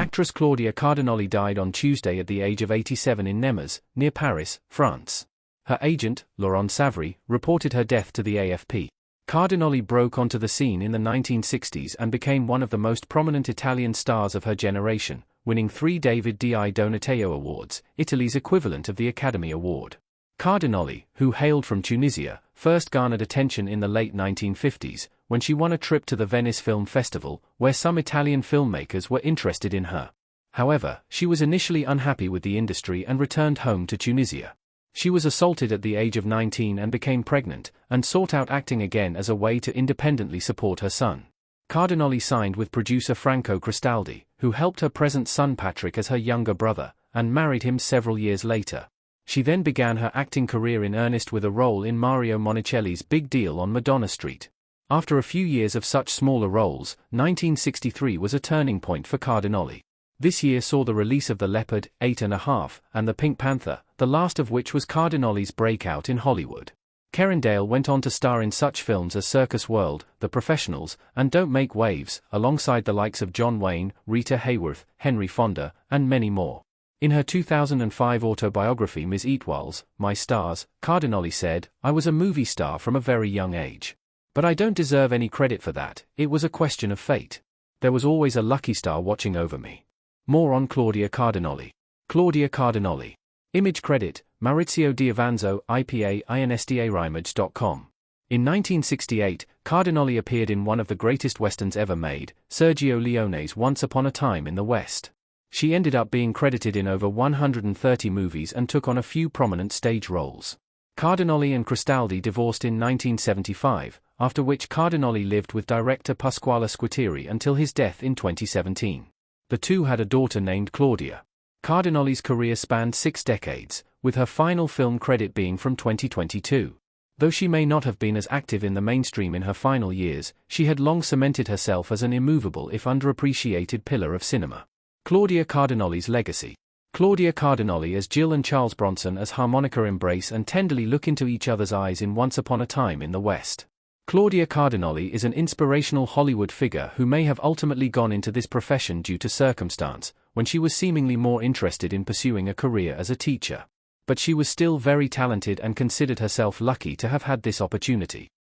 Actress Claudia Cardinale died on Tuesday at the age of 87 in Nemours, near Paris, France. Her agent, Laurent Savary, reported her death to the AFP. Cardinale broke onto the scene in the 1960s and became one of the most prominent Italian stars of her generation, winning 3 David di Donatello Awards, Italy's equivalent of the Academy Award. Cardinale, who hailed from Tunisia, first garnered attention in the late 1950s, when she won a trip to the Venice Film Festival, where some Italian filmmakers were interested in her. However, she was initially unhappy with the industry and returned home to Tunisia. She was assaulted at the age of 19 and became pregnant, and sought out acting again as a way to independently support her son. Cardinale signed with producer Franco Cristaldi, who helped her present son Patrick as her younger brother, and married him several years later. She then began her acting career in earnest with a role in Mario Monicelli's Big Deal on Madonna Street. After a few years of such smaller roles, 1963 was a turning point for Cardinale. This year saw the release of The Leopard, 8½, and The Pink Panther, the last of which was Cardinale's breakout in Hollywood. Kerindale went on to star in such films as Circus World, The Professionals, and Don't Make Waves, alongside the likes of John Wayne, Rita Hayworth, Henry Fonda, and many more. In her 2005 autobiography Ms. Eatwalls, My Stars, Cardinale said, "I was a movie star from a very young age. But I don't deserve any credit for that, it was a question of fate. There was always a lucky star watching over me." More on Claudia Cardinale. Claudia Cardinale. Image credit, Maurizio Diavanzo, IPA INSTARimage.com. In 1968, Cardinale appeared in one of the greatest westerns ever made, Sergio Leone's Once Upon a Time in the West. She ended up being credited in over 130 movies and took on a few prominent stage roles. Cardinale and Cristaldi divorced in 1975, after which Cardinale lived with director Pasquale Squitieri until his death in 2017. The two had a daughter named Claudia. Cardinale's career spanned 6 decades, with her final film credit being from 2022. Though she may not have been as active in the mainstream in her final years, she had long cemented herself as an immovable if underappreciated pillar of cinema. Claudia Cardinale's legacy. Claudia Cardinale as Jill and Charles Bronson as harmonica embrace and tenderly look into each other's eyes in Once Upon a Time in the West. Claudia Cardinale is an inspirational Hollywood figure who may have ultimately gone into this profession due to circumstance, when she was seemingly more interested in pursuing a career as a teacher. But she was still very talented and considered herself lucky to have had this opportunity.